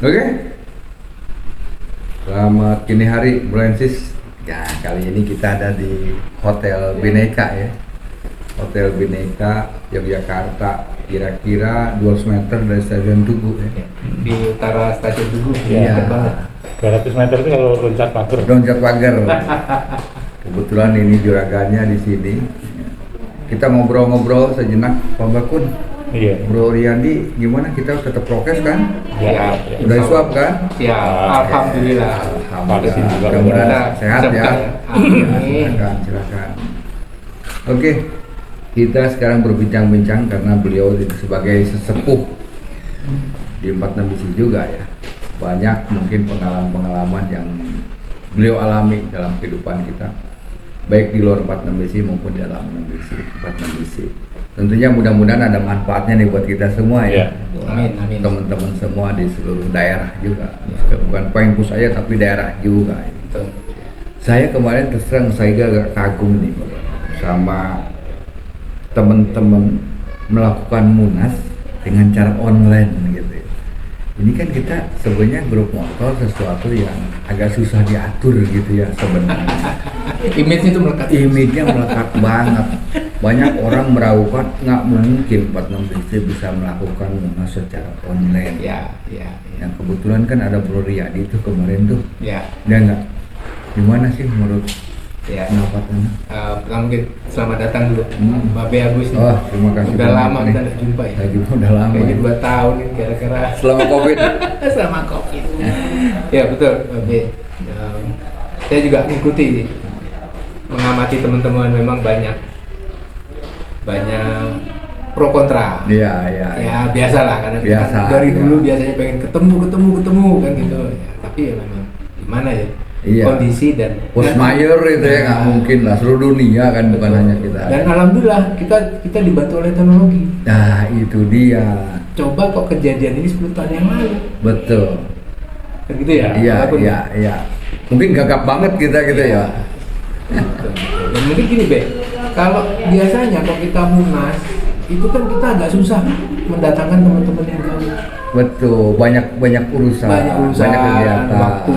Oke. Selamat kini hari, Francis. Ya, kali ini kita ada di Hotel Bineka ya. Hotel Bineka Yogyakarta, kira-kira 200 meter dari Stadion Tugu ya. Di utara Stasiun Tugu. Iya. Dekat banget. 200 meter itu kalau loncat pagar. Loncat pagar. Kebetulan ini juragannya di sini. Kita ngobrol-ngobrol sejenak, Pak Bakun. Iya. Bro Riyandi, gimana kita tetap prokes kan? Ya. Udah swab kan? Ya, alhamdulillah. Alhamdulillah. juga Mudah-mudahan sehat ya. Amin. Silakan. Oke, kita sekarang berbincang-bincang karena beliau sebagai sesepuh di 46 misi juga ya. Banyak mungkin pengalaman-pengalaman yang beliau alami dalam kehidupan kita, baik di luar 46 misi maupun di dalam 46 misi. Tentunya mudah-mudahan ada manfaatnya nih buat kita semua ya. Amin, amin. Teman-teman semua di seluruh daerah juga. Bukan Pemkot saya tapi daerah juga. Betul. Saya kemarin terus terang saya agak kagum nih sama teman-teman melakukan munas dengan cara online gitu. Ini kan kita sebenarnya grup motor sesuatu yang agak susah diatur gitu ya sebenarnya. Image itu melekat. Image-nya melekat banget. Banyak orang meragukan nggak mungkin 46 BC bisa melakukan munas secara online. Ya. Yang kebetulan kan ada Bro Riyadi itu kemarin tuh. Ya. Dan nggak gimana sih menurut Ya. pendapatnya? Pertama mungkin selamat datang dulu, Mbak Be Agus nih. Oh, terima kasih. Udah banyak lama nih. kita nggak jumpa ya. Lagi udah lama. Kayaknya Ya. 2 tahun nih kira-kira. Selama Covid. Selama Covid. Ya betul, Mbak Be. Saya juga ngikuti sih. Mengamati teman-teman memang banyak pro kontra. Iya. Ya biasalah karena kita Biasa, kan dari ya. dulu biasanya pengen ketemu kan gitu. Ya, tapi ya memang gimana ya? Iya. Kondisi dan Bos mayor itu ya nggak mungkin lah, seluruh dunia kan, bukan hanya kita. Dan alhamdulillah kita dibantu oleh teknologi. Nah itu dia. Coba kok kejadian ini 10 tahun yang lalu. Betul. Kan gitu ya? Walaupun- Iya. Mungkin gagap banget kita gitu ya. Betul. Dan mungkin gini Be, kalau biasanya kalau kita munas itu kan kita agak susah mendatangkan teman-teman yang jauh. Betul, banyak urusan, Banyak kegiatan, waktu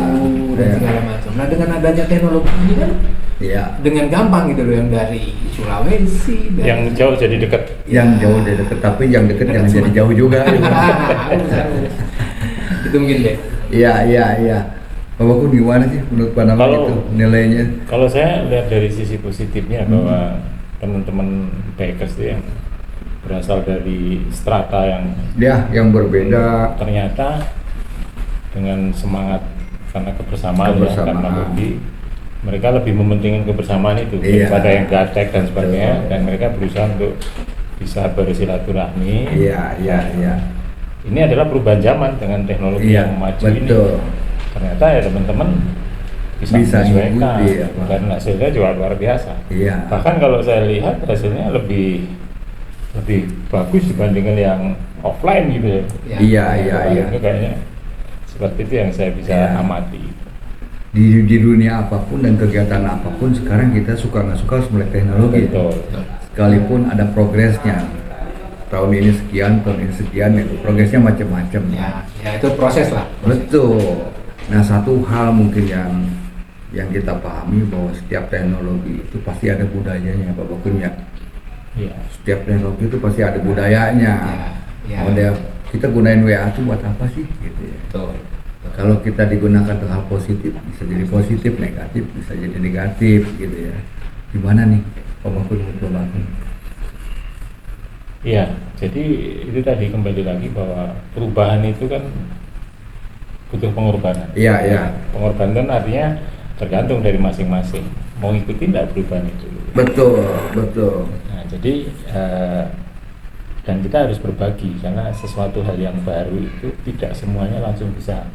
dan Iya. segala macam. Nah dengan adanya teknologi ini kan Iya. dengan gampang gitu loh, yang dari Sulawesi dari Yang jauh jadi dekat. Yang jauh dari deket, tapi yang deket jangan jadi jauh juga. Itu mungkin deh. Iya. Pak Bakun gimana sih menurut pandangan Kalau- itu nilainya? Kalau saya lihat dari sisi positifnya bahwa teman-teman bikers itu yang berasal dari strata Yang berbeda. ternyata dengan semangat karena kebersamaan. Karena mereka lebih mementingkan kebersamaan itu Iya. daripada yang gatek dan sebagainya, Betul. dan mereka berusaha untuk bisa bersilaturahmi. Iya. Ini adalah perubahan zaman dengan teknologi Iya, yang maju betul. ini. Ternyata ya teman-teman bisa menyesuaikan mengikuti, ya, Pak. dan hasilnya juga luar biasa. Iya. Bahkan kalau saya lihat hasilnya lebih bagus dibandingkan yang offline gitu ya. Iya. Itu kayaknya seperti itu yang saya bisa Iya. amati. Di dunia apapun dan kegiatan apapun sekarang kita suka nggak suka harus melek teknologi. Betul. Sekalipun ada progresnya. Tahun ini sekian, itu progresnya macam-macam. Ya itu proses lah. Betul. Nah satu hal mungkin yang kita pahami bahwa setiap teknologi itu pasti ada budayanya Pak Bakun ya. Iya. Setiap teknologi itu pasti ada budayanya. Ya. Ada kita gunain WA itu buat apa sih gitu ya. Betul. Kalau kita digunakan untuk hal positif bisa jadi positif, negatif bisa jadi negatif gitu ya. Gimana nih Pak Bakun menurut Pak Bakun? Iya, jadi itu tadi kembali lagi bahwa perubahan itu kan butuh pengorbanan. Iya. Pengorbanan kan artinya tergantung dari masing-masing mau ikutin nggak perubahan itu. Betul. Nah, jadi dan kita harus berbagi karena sesuatu hal yang baru itu tidak semuanya langsung bisa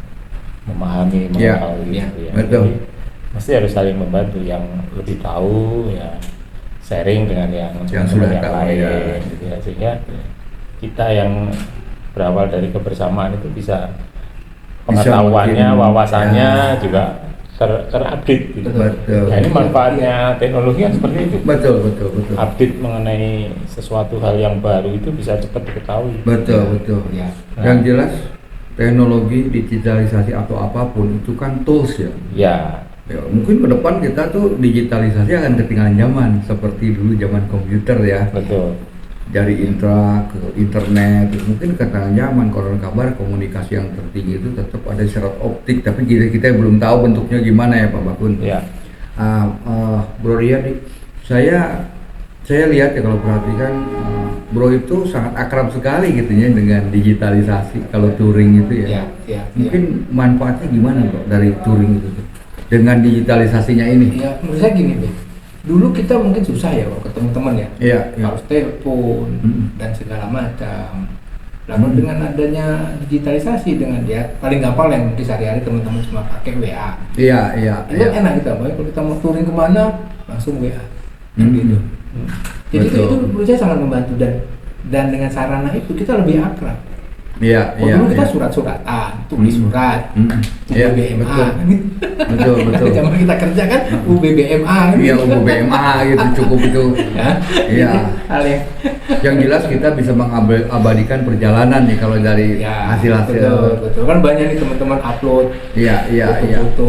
memahami, Iya, mengetahui. iya, gitu ya. betul. Jadi, mesti harus saling membantu, yang lebih tahu ya sharing dengan yang sudah yang tahu, lain, ya. gitu ya. Sehingga kita yang berawal dari kebersamaan itu bisa pengetahuannya, makin, wawasannya ya. juga terupdate gitu. Betul. Nah, ini manfaatnya teknologi kan seperti itu. Betul. Update mengenai sesuatu hal yang baru itu bisa cepat diketahui. Betul. Ya. Yang jelas teknologi, digitalisasi atau apapun itu kan tools ya. Ya, Ya, mungkin ke depan kita tuh digitalisasi akan ketinggalan zaman seperti dulu zaman komputer ya. betul. Dari intra ke internet, terus mungkin ketinggalan zaman. Konon kabar komunikasi yang tertinggi itu tetap ada syarat optik, tapi kita belum tahu bentuknya gimana ya Pak Bakun. Ya, Bro Rian, saya lihat ya kalau perhatikan Bro itu sangat akrab sekali gitu ya dengan digitalisasi kalau touring itu ya. Mungkin manfaatnya gimana Bro dari touring itu tuh? Dengan digitalisasinya ini? Ya, menurut saya gini, Be. Dulu kita mungkin susah ya kalau ketemu teman ya. Iya. Harus telepon dan segala macam. Lalu dengan adanya digitalisasi dengan ya paling gampang yang mungkin sehari-hari teman-teman cuma pakai WA. Iya. Itu enak kita, Boy. Kalau kita mau touring kemana langsung WA. Gitu. Jadi Betul. itu menurut saya sangat membantu dan dengan sarana itu kita lebih akrab. Iya. Dulu kita surat-suratan, tulis surat, Iya, UBBMA. betul. Zaman kita kerja kan UBBMA. Iya, UBMA gitu cukup itu. Ya. Iya. Hal Yang jelas kita bisa mengabadikan perjalanan nih kalau dari hasil-hasil. betul. Kan banyak nih teman-teman upload Iya. foto,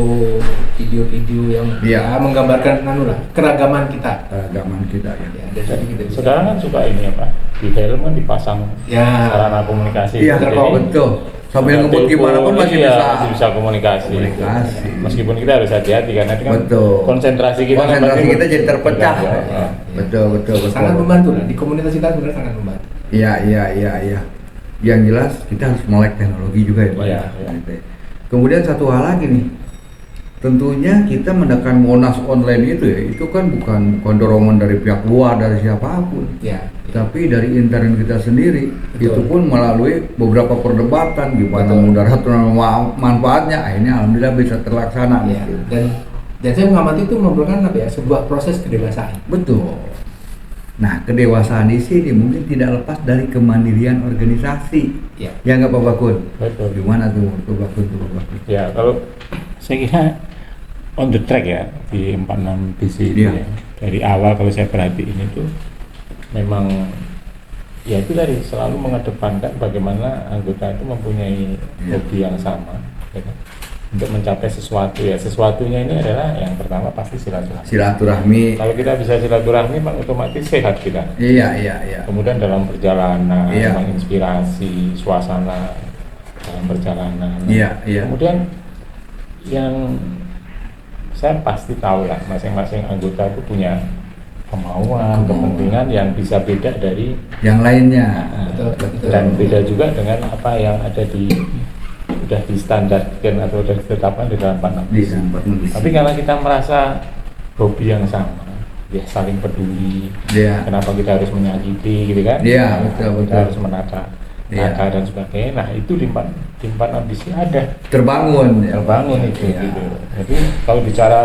video-video yang ya, menggambarkan keragaman kita. Keragaman kita ya. Ya, dari situ kita bisa. sekarang kan suka ini ya Pak, di helm kan dipasang Ya. sarana komunikasi. Iya, Jadi, betul. Sambil ngebut gimana pun masih iya, bisa. masih bisa komunikasi. Komunikasi. Meskipun kita harus hati-hati karena itu kan Betul. konsentrasi kita kan Konsentrasi pasti kita jadi terpecah. Ya. Betul. Sangat membantu lah di komunitas kita sebenarnya sangat membantu. Iya. Yang jelas kita harus melek teknologi juga ya Pak. Iya. Kemudian satu hal lagi nih, tentunya kita menekan Monas online itu ya, itu kan bukan dorongan dari pihak luar, dari siapapun, Ya. tapi dari intern kita sendiri. Betul. Itu pun melalui beberapa perdebatan gimana Betul. mudarat manfaatnya, akhirnya alhamdulillah bisa terlaksana. Ya. Gitu. Dan saya mengamati itu merupakan sebuah proses kedewasaan. Betul. Nah, kedewasaan di sini mungkin tidak lepas dari kemandirian organisasi. Ya. Ya nggak Pak Bakun? Betul. Gimana tuh Pak Bakun? Ya, kalau saya kira on the track ya di 46 BC itu Iya. ya. Dari awal kalau saya perhatiin itu memang ya itu tadi selalu mengedepankan bagaimana anggota itu mempunyai hobi yang sama ya kan? Untuk mencapai sesuatu ya. Sesuatunya ini adalah yang pertama pasti silaturahmi. Silaturahmi. Kalau kita bisa silaturahmi Pak, otomatis sehat kita. Iya. Kemudian dalam perjalanan Iya. menginspirasi suasana dalam perjalanan. Iya. Kemudian yang saya pasti tahu lah masing-masing anggota itu punya kemauan, kepentingan yang bisa beda dari Yang lainnya. Betul. dan beda juga dengan apa yang ada di sudah distandarkan atau sudah ditetapkan di dalam 46 Di BC. tempat nulis. Tapi kalau kita merasa hobi yang sama, ya saling peduli. Iya. Kenapa kita harus menyakiti, gitu kan? Iya, betul. Kita harus menata Iya. dan sebagainya. Nah itu di 46 BC ada Terbangun. Ya. terbangun itu. Iya. Gitu. Jadi kalau bicara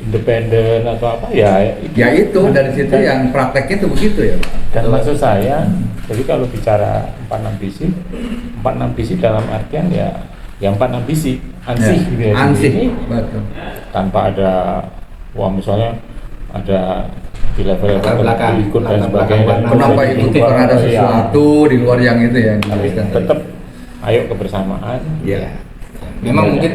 independen atau apa ya Ya itu dari situ yang prakteknya itu begitu ya Pak. dan maksud saya jadi kalau bicara 46 BC dalam artian ya yang 46 BC ansih Ya, gitu ya ansih. ini Betul. tanpa ada misalnya ada di level Latar belakang, ikut dan latar sebagainya belakang Kenapa itu karena ada Iya. sesuatu di luar yang itu ya? tapi tetap ayo kebersamaan Ya. Memang mungkin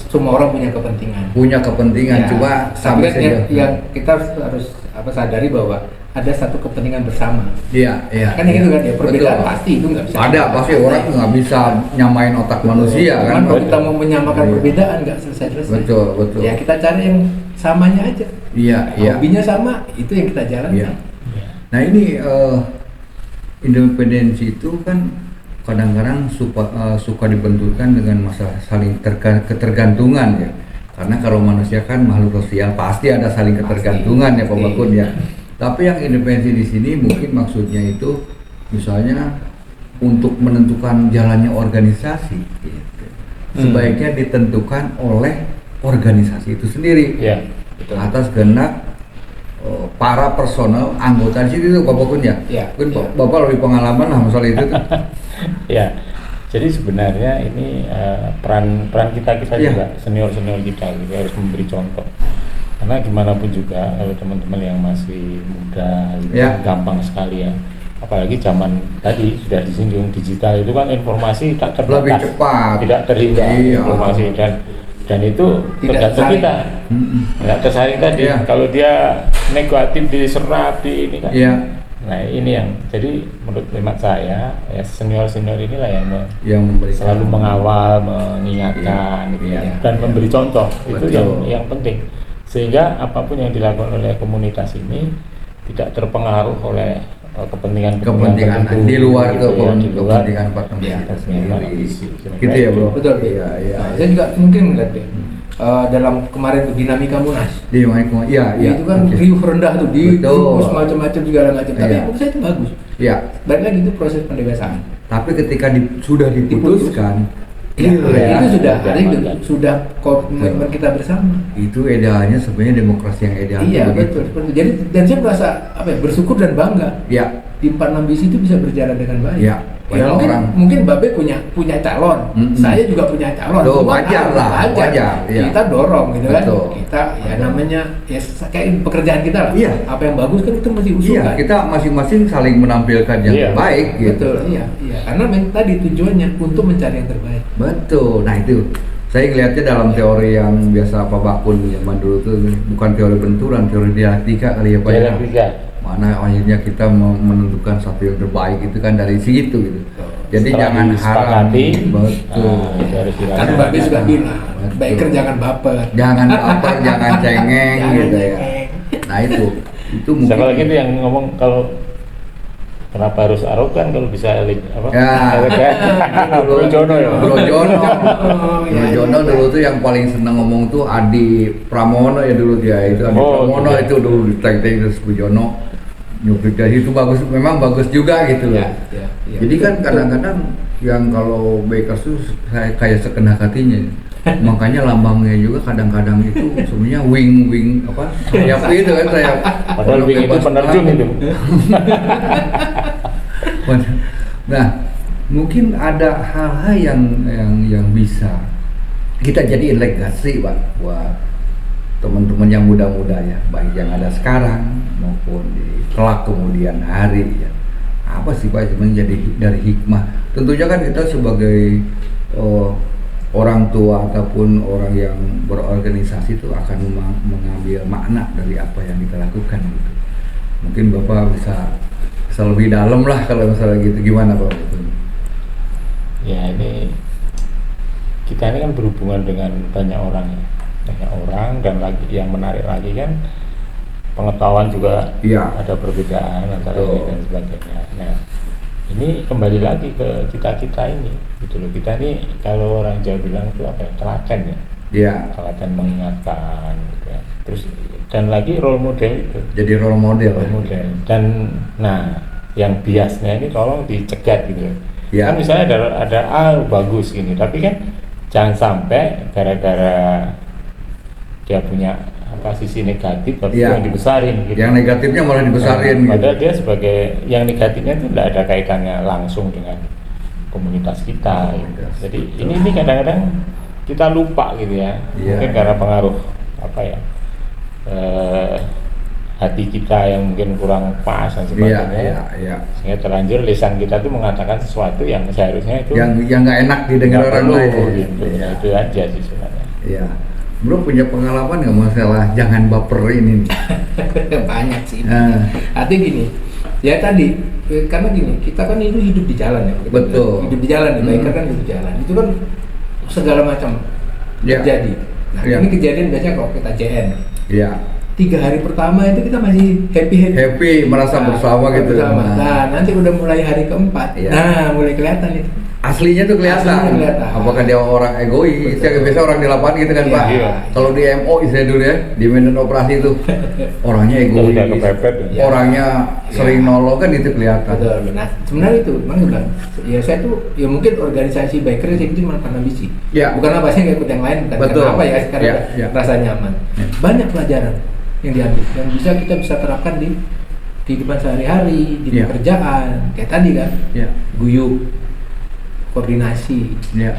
semua orang punya kepentingan. Punya kepentingan, Ya, cuma tapi sampai kan yang kita harus sadari bahwa ada satu kepentingan bersama. Iya. Kan yang itu kan ya perbedaan Betul. pasti itu nggak bisa. Ada pasti orang tuh nggak bisa nyamain otak manusia kan. Cuman kalau kita mau menyamakan Iya. perbedaan nggak selesai. Betul. Ya kita cari yang samanya aja. Iya. Hobinya sama, itu yang kita jalankan. Iya. Nah ini independensi itu kan kadang-kadang suka dibenturkan dengan masalah saling ketergantungan ya. Karena kalau manusia kan makhluk sosial pasti ada saling ketergantungan ya Pak Pasti. Bakun ya. Tapi yang independensi di sini mungkin maksudnya itu misalnya untuk menentukan jalannya organisasi gitu. Sebaiknya ditentukan oleh organisasi itu sendiri ya Betul. atas kehendak para personel anggota di situ itu Bapak Kun ya. Iya, Mungkin iya. Bapak lebih pengalaman lah masalah itu tuh. ya jadi sebenarnya ini peran kita Iya. juga senior kita gitu harus memberi contoh karena gimana pun juga kalau teman-teman yang masih muda gitu, Iya. gampang sekali ya apalagi zaman tadi sudah disinggung digital itu kan informasi tak Lebih terbatas, cepat. tidak terhingga Iya. informasi dan itu Tidak tergantung tersaring. kita, tidak tersaring tadi. Iya. Kalau dia negatif diserap di ini kan. Iya. Nah ini yang jadi menurut hemat saya ya senior inilah yang Yang memberikan selalu mengawal, mengingatkan Iya, gitu iya, ya. Dan iya. memberi contoh. Itu Betul. yang penting, sehingga apapun yang dilakukan oleh komunitas ini tidak terpengaruh oleh kepentingan kepentingan tertentu, di luar gitu ya, di luar kepentingan partner Iya, kita ya, sendiri. visi. Gitu ya, Bro. Betul. Iya, iya. Nah, saya juga mungkin ngeliat deh dalam kemarin tuh dinamika Munas. Di Maiko. Iya, iya. Itu kan Oke. riuh rendah tuh di Betul. rumus macam-macam segala macam. Tapi Iya. menurut saya itu bagus. Iya. Balik lagi itu proses pendewasaan. Tapi ketika sudah diputuskan, Ya, ya, itu sudah ya, ada itu ya. sudah komitmen kita bersama. itu idealnya sebenarnya demokrasi yang ideal. Iya begitu. betul. Seperti itu. Jadi dan saya merasa apa ya, bersyukur dan bangga Iya. di 46 bis itu bisa berjalan dengan baik. Iya. Ya, mungkin Babe punya calon, Mm-mm. saya juga punya calon. Tuh, Cuma wajar lah, wajar, iya. Kita dorong gitu kan. Betul. Kita ya namanya ya kayak pekerjaan kita lah. Iya. Apa yang bagus kan kita mesti Iya, usulkan. kita masing-masing saling menampilkan yang Iya. terbaik gitu. Betul, iya. Karena tadi tujuannya untuk mencari yang terbaik. Betul. Nah, itu saya ngelihatnya dalam teori yang biasa Pak Bakun zaman dulu tuh bukan teori benturan, teori dialektika kali ya Pak. ya. Dialektika. Mana akhirnya kita menentukan satu yang terbaik itu kan dari situ gitu. Jadi Setelah jangan haram. disepakati, Betul. itu harus Kan dilakukan. Babe sudah bilang, Betul. biker jangan baper. Jangan baper, jangan cengeng Jangan gitu ya. cengeng. Nah, itu mungkin. Siapa lagi tuh yang ngomong kalau kenapa harus arogan kalau bisa apa? Ya. Bro Jono ya. Bro Jono. Oh, Bro iya, Jono iya. dulu tuh yang paling seneng ngomong tuh Adi Pramono ya dulu dia itu Adi Oh, Pramono iya. itu dulu di tag terus Bro Jono nyuplik dari itu bagus, memang bagus juga gitu loh. Iya. Jadi kan Betul. kadang-kadang yang kalau bakers tuh kayak sekendak hatinya. Makanya lambangnya juga kadang-kadang itu sebenarnya wing apa sayap itu kan sayap. Padahal wing itu Bebas penerjun terbang. itu. Nah, mungkin ada hal-hal yang bisa kita jadiin legasi Pak buat teman-teman yang muda-muda ya, baik yang ada sekarang maupun di kelak kemudian hari ya. Apa sih Pak sebenarnya jadi dari hikmah? Tentunya kan kita sebagai orang tua ataupun orang yang berorganisasi itu akan mengambil makna dari apa yang kita lakukan gitu. Mungkin Bapak bisa lebih dalam lah kalau misalnya gitu, gimana Pak? Ya ini kita ini kan berhubungan dengan banyak orang ya, dan lagi yang menarik lagi kan pengetahuan juga Iya. ada perbedaan antara Betul. ini dan sebagainya. Nah ini kembali lagi ke kita ini gitu loh. Kita ini kalau orang Jawa bilang itu apa ya, telaten ya, Iya. telaten mengingatkan gitu ya. Terus dan lagi role model itu, Jadi role model. role model. Dan nah yang biasnya ini tolong dicegat gitu loh. Ya. Kan misalnya ada bagus gini, tapi kan jangan sampai gara-gara dia punya apa sisi negatif tapi Ya. yang dibesarin gitu. Yang negatifnya malah dibesarin Nah, padahal gitu. dia sebagai yang negatifnya itu tidak ada kaitannya langsung dengan komunitas kita gitu. Jadi ini kadang-kadang kita lupa gitu ya. Iya. Mungkin karena pengaruh apa ya, hati kita yang mungkin kurang pas dan Iya, sebagainya. iya. Sehingga terlanjur lisan kita tuh mengatakan sesuatu yang seharusnya itu Yang nggak enak didengar nggak orang perlu, lain. gitu. Iya. Nah, itu aja sih sebenarnya. Iya. Bro punya pengalaman nggak masalah jangan baper ini? Banyak sih. Nah. Artinya gini, ya tadi karena gini, kita kan itu hidup di jalan ya. Betul. Hidup di jalan, biker kan hidup di jalan. Itu kan segala macam Ya. terjadi. Nah, Ya. ini kejadian biasanya kalau kita JN. Iya. 3 hari pertama itu kita masih happy. Happy merasa bersama gitu. Bersama. Nah, nanti udah mulai hari keempat. Iya. Nah, mulai kelihatan itu. Aslinya tuh kelihatan. Aslinya kelihatan. Apakah dia orang egois? Betul. Ya biasa orang di lapangan gitu kan Iya. Pak. Iya. Kalau di MO istilah dulu ya, di medan operasi itu orangnya egois. Udah kepepet ya. Orangnya sering nolong kan itu kelihatan. Betul. Nah, sebenarnya itu, memang bilang, ya saya tuh, ya mungkin organisasi biker saya itu cuma karena misi. Ya. Bukan apa, saya nggak ikut yang lain, bukan Betul. karena apa ya, karena Ya, ya. rasa nyaman. Ya. Banyak pelajaran yang diambil, yang kita bisa terapkan di kehidupan sehari-hari, di Ya. pekerjaan, kayak tadi kan, Ya. guyup, koordinasi, Ya.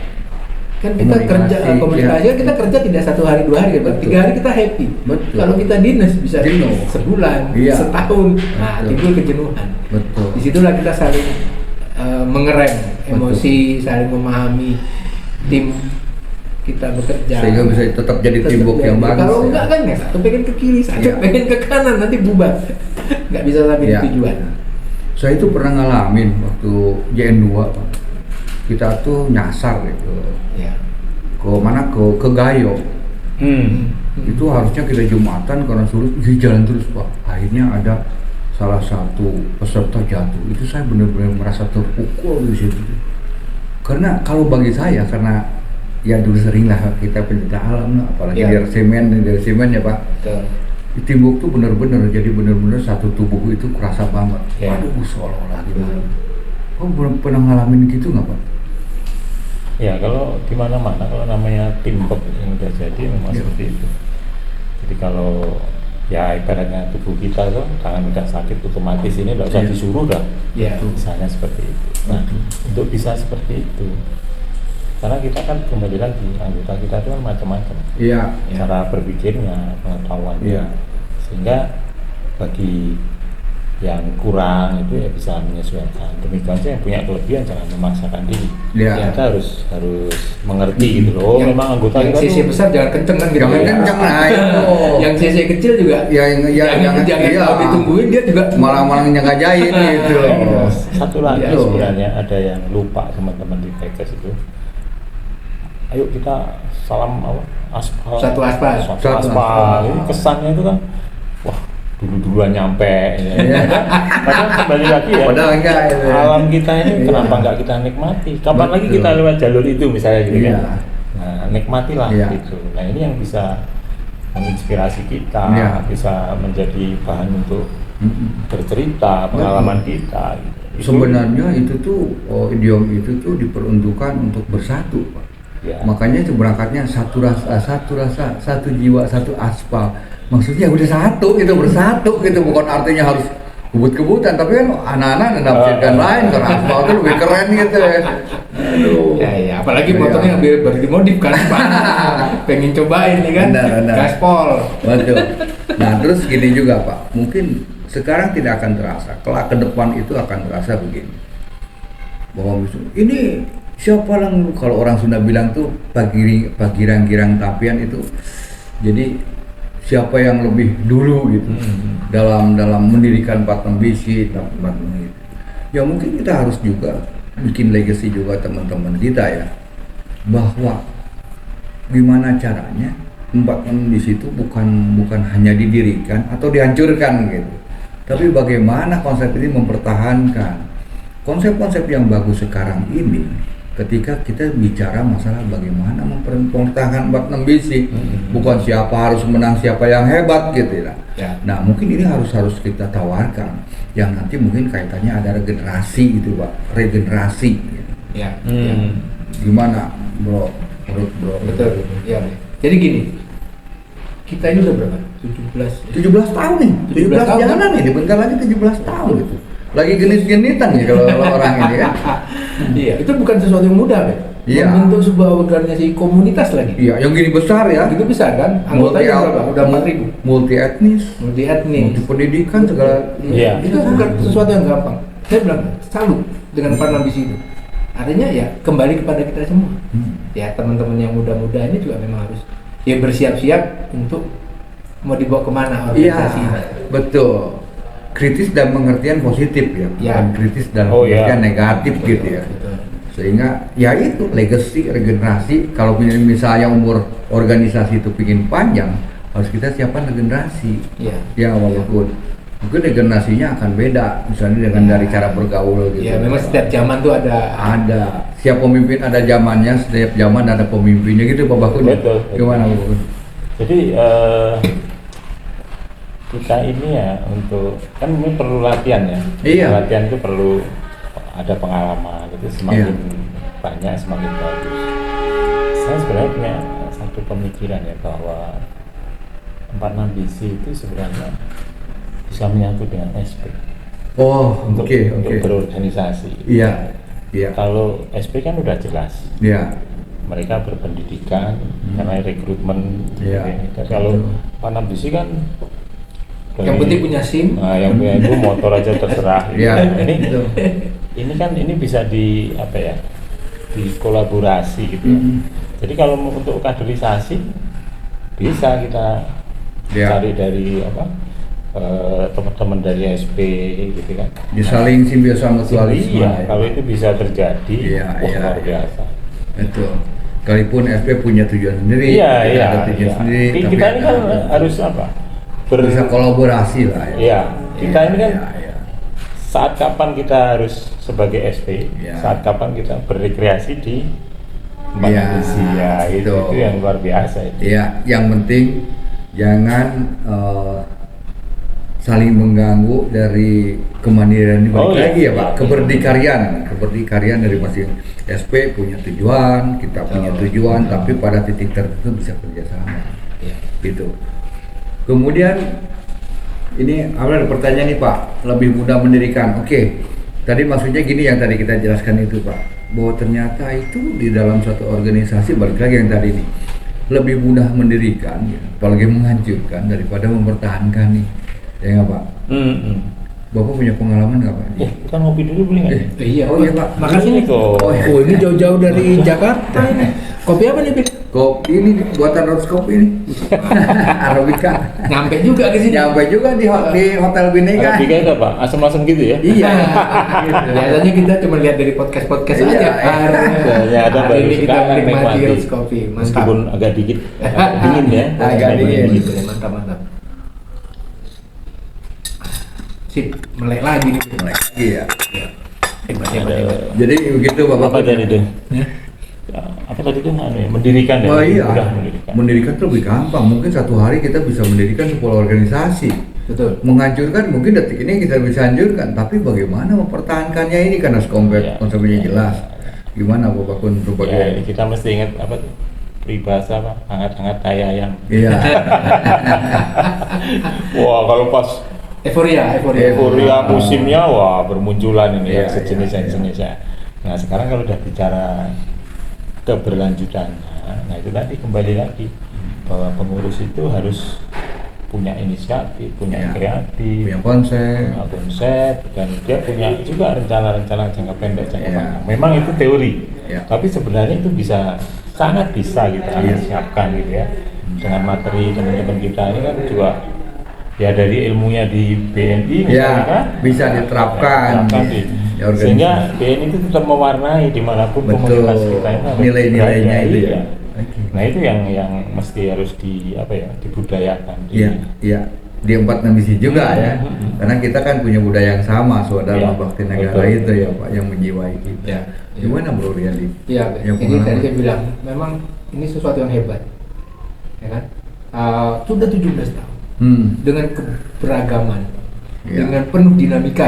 Kan kita kerja komunikasi, kita kerja tidak 1 hari 2 hari, Betul. 3 hari kita happy. Betul. Kalau kita dinas bisa Jenuh. sebulan, Iya. setahun, nah Betul. timbul kejenuhan. Betul. Disitulah kita saling mengerem emosi, saling memahami tim kita bekerja. Sehingga bisa tetap jadi teamwork yang bagus. Kalau ya. enggak kan ya, satu pengen ke kiri, satu Iya. pengen ke kanan, nanti bubar. Nggak bisa sampai Iya. tujuan. Saya itu pernah ngalamin waktu JN2 Pak. Kita tuh nyasar gitu. Ya. Ke mana? Ke Gayo. Itu harusnya kita Jumatan karena sulit jalan terus Pak. Akhirnya ada salah satu peserta jatuh. Itu saya benar-benar merasa terpukul di situ. Karena kalau bagi saya, karena ya dulu sering lah kita pencinta alam lah, apalagi Ya. dari semen ya Pak. Betul. Timbuk tuh benar-benar jadi benar-benar satu tubuh itu kerasa banget. Ya. Aduh, seolah-olah gimana. Oh, belum pernah ngalamin gitu nggak Pak? Ya kalau di mana-mana kalau namanya teamwork yang udah jadi memang Ya. seperti itu. Jadi kalau ya ibaratnya tubuh kita tuh tangan udah sakit otomatis ini nggak usah Ya. disuruh dah. Ya. Misalnya seperti itu. Nah, untuk bisa seperti itu, karena kita kan kembali lagi anggota kita itu kan macam-macam. Iya. Ya. Cara berpikirnya, pengetahuannya, Iya. sehingga bagi yang kurang itu ya bisa menyesuaikan. Demikian saja yang punya kelebihan jangan memaksakan diri. Iya. Kita harus mengerti gitu loh. Yang- Memang anggota yang kita CC tuh besar jangan kenceng kan gitu. Jangan ya. kenceng, nah itu. Yang CC kecil juga Ya, jangan jangan kalau ditungguin dia juga malah nyangajain gitu. satu lagi Iya. sebenarnya ada yang lupa teman-teman di Packers itu. Ayo kita salam apa? Aspal. Satu aspal. Satu Satu aspal. aspal. Ini kesannya itu kan, wah duluan nyampe. Ya. Iya. Padahal kembali lagi ya. Padahal enggak itu. Alam kita ini Iya. kenapa nggak kita nikmati? Kapan lagi Betul. kita lewat jalur itu misalnya gitu Iya. kan? Nah nikmatilah Iya. gitu. Nah ini yang bisa menginspirasi kita, Iya. bisa menjadi bahan untuk Mm-mm. bercerita pengalaman kita. Gitu. Itu- Sebenarnya itu tuh idiom itu tuh diperuntukkan untuk bersatu, Pak. Ya. Makanya itu berangkatnya satu rasa, satu jiwa, satu aspal. Maksudnya udah satu gitu, bersatu gitu, bukan artinya harus kebut-kebutan, tapi kan anak-anak menafsirkan lain karena aspal itu lebih keren gitu ya. Aduh. Ya, apalagi Iya. motornya baru dimodif kan, Pak. Pengen cobain nih kan, Benar. gaspol. Betul. Nah terus gini juga Pak, mungkin sekarang tidak akan terasa, kelak ke depan itu akan terasa begini. Bahwa misalnya, ini siapa yang kalau orang Sunda bilang tuh pagirang-girang tapian itu, jadi siapa yang lebih dulu gitu dalam mendirikan Patung Bisi, gitu. Ya mungkin kita harus juga bikin legacy juga teman-teman kita ya, bahwa gimana caranya tempat di situ bukan hanya didirikan atau dihancurkan gitu, tapi bagaimana konsep ini mempertahankan konsep-konsep yang bagus sekarang ini. Ketika kita bicara masalah bagaimana mempertahankan Batam Bisi, bukan siapa harus menang, siapa yang hebat gitu ya. Ya. Nah mungkin ini harus kita tawarkan, yang nanti mungkin kaitannya ada regenerasi gitu Pak, regenerasi. Gitu. Ya. Gimana bro? Menurut bro? Betul. Ya. Jadi gini, kita ini udah berapa? 17. 17 tahun nih, 17 tahun. jalan nih, bentar lagi 17 tahun gitu. Lagi genit-genitan nih kalau orang ini kan. Iya, itu bukan sesuatu yang mudah, Be. Iya. Membentuk sebuah organisasi komunitas lagi. Iya, yang gini besar ya. Gitu besar kan? Anggotanya berapa? Udah 4.000. Multi etnis, Multi etnis. multi pendidikan segala. Iya. Itu bukan sesuatu yang gampang. Saya bilang salut dengan Patung Bisi itu. Artinya ya kembali kepada kita semua. Ya teman-teman yang muda-muda ini juga memang harus ya bersiap-siap untuk mau dibawa kemana Iya, organisasi ini. betul. Kritis dan pengertian positif ya, Ya. bukan kritis dan Oh, iya. pengertian negatif gitu ya. Betul. Sehingga ya itu legacy, regenerasi. Kalau misalnya umur organisasi itu pingin panjang, harus kita siapkan regenerasi. Iya. Ya walaupun mungkin regenerasinya akan beda, misalnya dengan dari cara bergaul gitu. Ya memang setiap zaman tuh ada Setiap pemimpin ada zamannya, setiap zaman ada pemimpinnya gitu Pak Bakun. Betul. Gimana Pak Bakun? Jadi kita ini ya untuk kan ini perlu latihan ya. Iya. Latihan itu perlu ada pengalaman itu semakin banyak semakin bagus. Saya sebenarnya punya satu pemikiran ya bahwa 46 Bisi itu sebenarnya bisa menyatu dengan SP Oh, untuk, oke. untuk berorganisasi. Iya, iya, Kalau SP kan udah jelas. iya. mereka berpendidikan karena rekrutmen. Iya. Dan kalau Panambisi kan Yang penting punya SIM. nah, yang punya itu motor aja terserah. Iya. Ini kan ini bisa di apa ya, dikolaborasi gitu ya. Jadi kalau untuk kaderisasi bisa kita Iya. cari dari apa teman-teman dari SP gitu kan. Disaling simbiosis mutualisme. Iya, kalau itu bisa terjadi, Iya, wah, iya, luar iya. biasa. Betul. Sekalipun SP punya tujuan sendiri, Iya, ada iya. tujuan Iya. sendiri, Tapi tapi kita ini kan ada- harus apa? bisa kolaborasi lah ya. Iya, kita ini kan Iya, iya. saat kapan kita harus sebagai SP, Iya. saat kapan kita berrekreasi di tempat Iya, ambisi, ya itu betul. yang luar biasa itu. Iya, yang penting jangan saling mengganggu dari kemandirian ini. Oh, Balik iya. lagi ya Pak, Iya. keberdikarian dari masing SP punya tujuan, kita punya tujuan, tapi pada titik tertentu bisa kerjasama, Iya. gitu. Kemudian ini ada pertanyaan nih Pak, lebih mudah mendirikan. Oke, tadi maksudnya gini yang tadi kita jelaskan itu Pak, bahwa ternyata itu di dalam suatu organisasi, balik lagi yang tadi nih, lebih mudah mendirikan, ya, apalagi menghancurkan daripada mempertahankan nih, ya nggak Pak? Bapak punya pengalaman nggak Pak? Kita ngopi dulu boleh nggak? Iya, Oh iya Pak, makasih nih. kok. Oh, iya. Oh, ini jauh-jauh dari Jakarta ini. Kopi apa nih, Pik? Kopi ini buatan Rose Kopi ini, Arabica. Nyampe juga ke sini. Nyampe juga di Hotel Bineka. Arabica itu apa? Asam-asam gitu ya? Iya. Biasanya kita cuma lihat dari podcast-podcast Iya, aja. Ya, ada Hari baru ini kita sekarang menikmati menikmati. Rose Coffee. Mantap. Meskipun agak dikit dingin ya. Agak dingin. Gitu ya, mantap. Sip, melek lagi nih. Lagi ya. Hebat. Jadi begitu Bapak. Apa tadi itu? Ya. Ya, apa tadi itu mendirikan ya? Oh iya, Mudah mendirikan. mendirikan tuh lebih gampang. Mungkin satu hari kita bisa mendirikan sebuah organisasi. Betul. Menghancurkan mungkin detik ini kita bisa hancurkan, tapi bagaimana mempertahankannya ini karena Iya. konsepnya jelas. Gimana Bapak Kun Ya, berbagai? kita mesti ingat apa tuh? Peribahasa apa? Hangat-hangat tai ayam. Iya. Wah, kalau pas Euforia. euforia musimnya, wah bermunculan ini Iya, ya sejenis iya, iya. sejenis ya. Nah sekarang kalau udah bicara keberlanjutannya, nah itu tadi kembali lagi bahwa pengurus itu harus punya inisiatif, punya Iya. kreatif, Punya konsep. punya konsep, dan dia punya juga rencana-rencana jangka pendek, jangka Iya. panjang. Memang itu teori, Iya. tapi sebenarnya itu sangat bisa kita Iya. siapkan gitu ya. Dengan materi teman-teman kita ini kan juga ya dari ilmunya di BNI misalnya Ya, kan, bisa diterapkan di- di organisasi. sehingga BNI itu tetap mewarnai dimanapun Betul. komunitas kita ini harus Nilai-nilainya berada, itu iya. ya. Oke. Nah itu yang mesti harus dibudayakan. Iya, iya. Di 46 misi juga ya. Mhm. Karena kita kan punya budaya yang sama, saudara Iya, bakti negara betul. itu ya Pak, yang menjiwai kita. Ya. Gimana Bro Riyadi? Iya, Yang jadi tadi pengalaman. saya bilang memang ini sesuatu yang hebat, ya kan? Sudah 17 tahun dengan keberagaman, Iya. dengan penuh dinamika.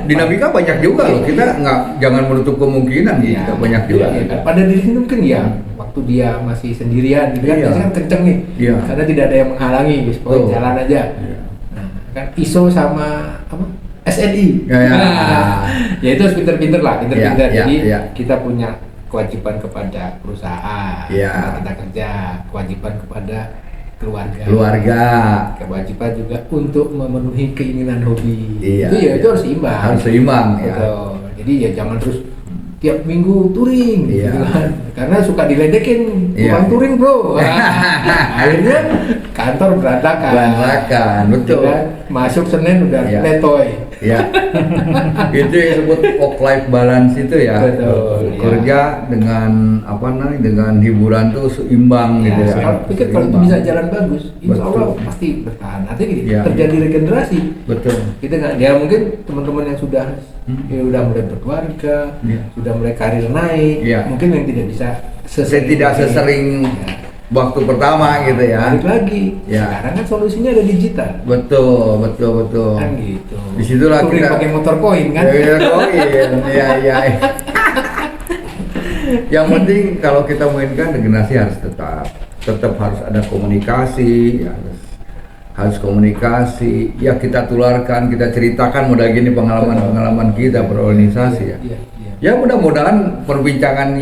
Dinamika banyak juga loh. Kita jangan menutup kemungkinan Iya, kita banyak juga. iya, kan? Pada diri sendiri mungkin ya, waktu dia masih sendirian, gitu kan, Iya. biasanya kan kenceng nih, Iya. karena tidak ada yang menghalangi, guys, pokoknya Betul. jalan aja. Iya. Nah, kan ISO sama apa? SNI. Ya, ya. Nah, ya itu harus pinter-pinter lah, pinter-pinter. Iya, iya, Jadi iya. kita punya kewajiban kepada perusahaan, Iya. tempat kita kerja, kewajiban kepada Keluarga. kewajiban juga untuk memenuhi keinginan hobi. Iya, Itu ya iya. itu harus seimbang. Harus seimbang ya. Betul. Jadi ya jangan terus tiap minggu touring, Iya. gitu kan. Karena suka diledekin, Iya. bukan touring bro. Akhirnya kantor berantakan. Berantakan, betul. Ya kan? Masuk Senin udah Iya. letoy. Ya. Itu yang disebut work life balance itu ya. Betul, Kerja dengan apa namanya, dengan hiburan tuh seimbang gitu ya. Kalau pikir kalau itu Seimbang. bisa jalan bagus, insya Allah Betul. pasti bertahan. Artinya gini, Iya. terjadi regenerasi. Betul. Kita nggak, ya mungkin teman-teman yang sudah Hmm. udah mulai berkeluarga, Iya. sudah mulai karir naik, Iya. mungkin yang tidak bisa Saya tidak sesering Ya. waktu pertama gitu ya. Balik lagi. Ya. Sekarang kan solusinya ada digital. Betul, betul, betul. Kan gitu. Disitulah Touring kita- pakai motor koin kan. Ya, iya, iya. Yang penting kalau kita mainkan regenerasi harus tetap harus ada komunikasi, ya, harus komunikasi. Ya kita tularkan, kita ceritakan modal gini pengalaman kita berorganisasi ya. Iya, iya. Ya mudah-mudahan perbincangan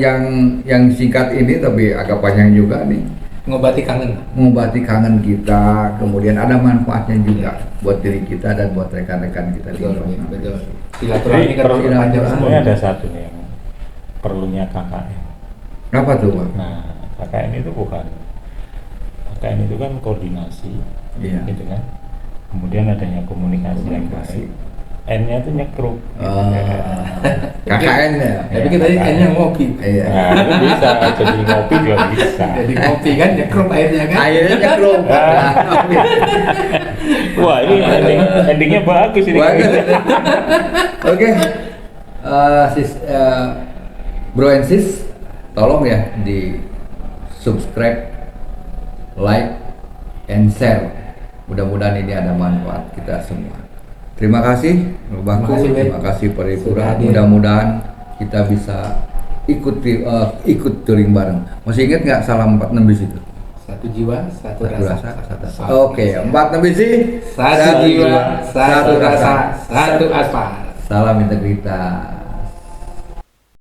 yang singkat ini tapi agak panjang juga nih, Ngobati kangen. mengobati kangen kita, kemudian ada manfaatnya juga buat diri kita dan buat rekan-rekan kita di Betul, luar. betul. Silaturahmi kan perlu panjang semua. sebenarnya ada satu nih yang perlunya KKN. Apa tuh, Pak? Nah, KKN itu bukan, KKN itu kan koordinasi, Iya. gitu kan. Kemudian adanya komunikasi yang baik. N-nya itu nyekrup. KKN ya. Tapi kita ini kayaknya ngopi. Iya. Nah, itu bisa jadi ngopi juga bisa. Jadi ngopi kan, nyekrup airnya kan. Akhirnya nyekrup. Wah, ini endingnya bagus ini. Bagus. Oke. Bro and sis, tolong ya di subscribe, like, and share. Mudah-mudahan ini ada manfaat kita semua. Terima kasih, Bang Terima kasih, Ben. Terima kasih Paripura. Sudah hadir. Mudah-mudahan kita bisa ikut touring bareng. Masih ingat nggak salam 46 bis itu? Satu jiwa, satu Satu rasa, rasa, satu aspal. Oke, 46 bisi. Satu jiwa, satu rasa, satu aspal. Salam integritas.